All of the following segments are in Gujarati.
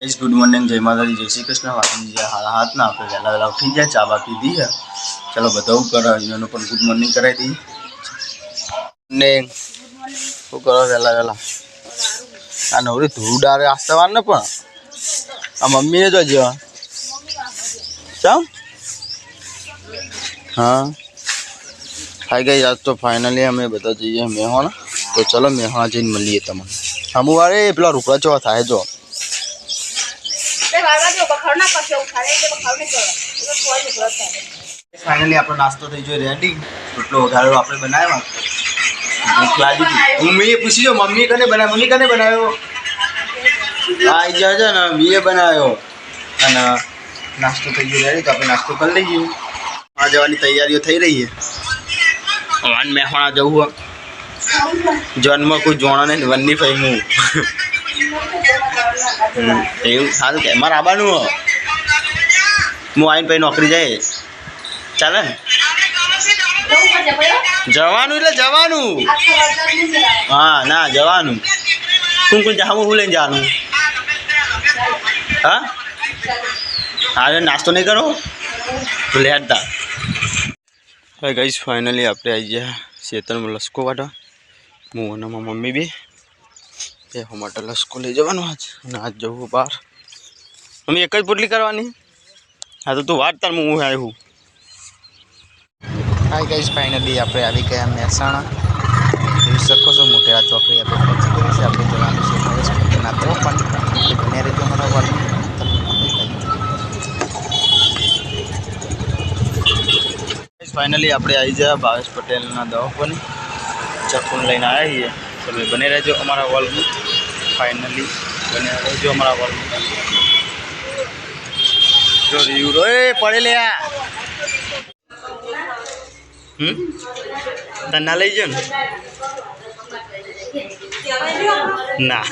गुड मॉर्निंग, जय माता दी, जय श्री कृष्ण। वाजी हाथ ना आप वहेला वहेला उठी जाए, चा बा पीधी है। चलो बताओ करो गुड मॉर्निंग कराई दी। શું કરો વહેલા વહેલા? આ નવરી ધૂળ ડારે આસ્તવાર ને પણ આ મમ્મીને જોજો ચમ हाँ आई गई आज तो फाइनली हमें बता जाइए मेहण। तो चलो मेहण जी मिलीए तमने हम वारे पेला रुपड़ा चो था जो फाइनली आप नास्तो थी जो रेडी। रोटलो वघारेलो आपणे बनाव्यो। भूख लागी थी। मम्मी पूछी जो मम्मी कने बनायो, मम्मी कने बनायो? आई जा ना मीए बनायो। अने नास्तो थी गयो रेडी। तो आप नास्तो कर लीजिए। आ जवानी तैयारी थी रही है। वन मेहणा जવું जन्म कोई जोड़ा नहीं वन्नी फैमू એવું સારું કે મારે આવવાનું હું આવીને પછી નોકરી જાય ચાલે ને જવાનું એટલે જવાનું હા ના જવાનું કોણ કોણ જાવું હું લઈને જવાનું હા અરે નાસ્તો નહીં કરો તો લેતા હવે ગાઈસ ફાઇનલી આપણે આવી ગયા ખેતરમાં લસકો વાટવા હું અને મારી મમ્મી બી એ માટે લસકો લઈ જવાનો આજ અને આજ જવું બહાર મમ્મી એક જ પોટલી કરવાની હા તો તું વાટ તાર હું આવ્યું હાય ગાઈસ ફાઇનલી આપણે આવી ગયા મહેસાણા જોઈ શકો છો મોટેરા ચોકડી આપણે પહોંચી ગઈ છે આપણે જવાનું છે ભાવેશ પટેલના તો પણ બને રહેજો અમારા વાળ फाइनली આપણે આવી ગયા ભાવેશ પટેલના દવાખાને ચકુન લઈને આવ્યા છીએ તમે બને રહેજો અમારા વોલમાં फाइनली बने રહેજો અમારા વોલમાં જો રીવ રે પડે લે તને લઈ જો ના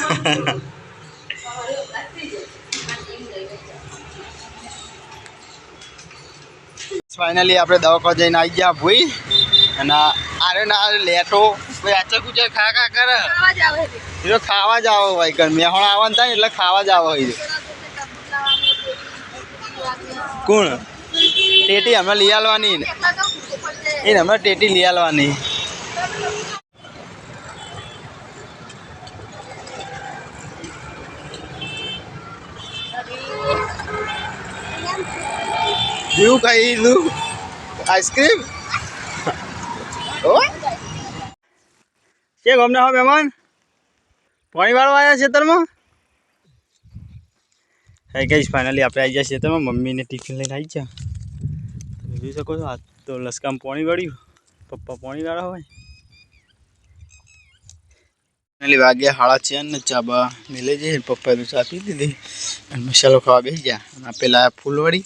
फाइनली આપણે દવાખાને જઈને આવી ગયા ભાઈ અને આરે ના લેટો ભાઈ આચે કુચે ખા ખા કરે ખાવા જ આવો ભાઈ કર મેહણ આવવાનું થાય એટલે ખાવા જ આવો કોણ ટેટી હમણાં લઈ આવવાની એને હમણાં ટેટી લઈ આવવાની जीव खाई लू आइसक्रीम के गमने हो मेहमान पानी वाला आया क्षेत्र में है गई फाइनली आप आई जाए क्षेत्र में मम्मी ने टिफिन लेने आई जा જોઈ શકો છો આ તો લસકામાં પાણી વાળ્યું પપ્પા પાણી વાળા હોય ફાઇનલી વાગ્યા 6:30 ને ચા બા મિલે છે પપ્પાએ તો ચા પી દીધી અને મસાલો ખાવા બેસી ગયા અને પેલા ફૂલવાડી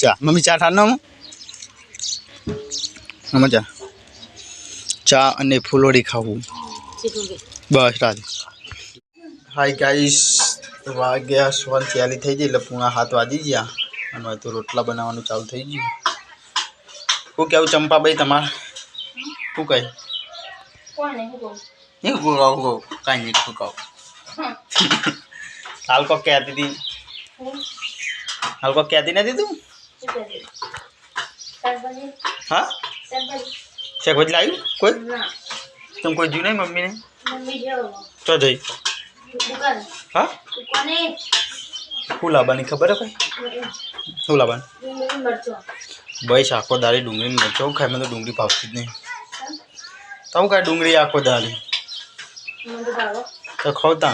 चा मम्मी चा ठाना मजा चा अने फूलवड़ी खाऊ बस रात हाय गाइस वाग्या 6:46 થઈ ગઈ એટલે પૂણા 7 વાગી ગયા અને તો રોટલા બનાવવાનું ચાલુ થઈ ગયું હું કેવું ચંપા ભાઈ તમાર શું કહે કોને હું કહું હું કહું કાઈ નહીં શું કહું હાલ કો કહેતી હતી હાલ કો કહેતી નથી તું हाँ शेख बदला आयु कोई तुम कोई जू नहीं मम्मी ने तो जई हाँ फूला बनी खबर है कोई फूला बन भाई आखो दारी डूंगरी मरचो खाए मैं तो डूंगरी भावती नहीं तब क्या डूंगरी आखो दारी तो खाओ ता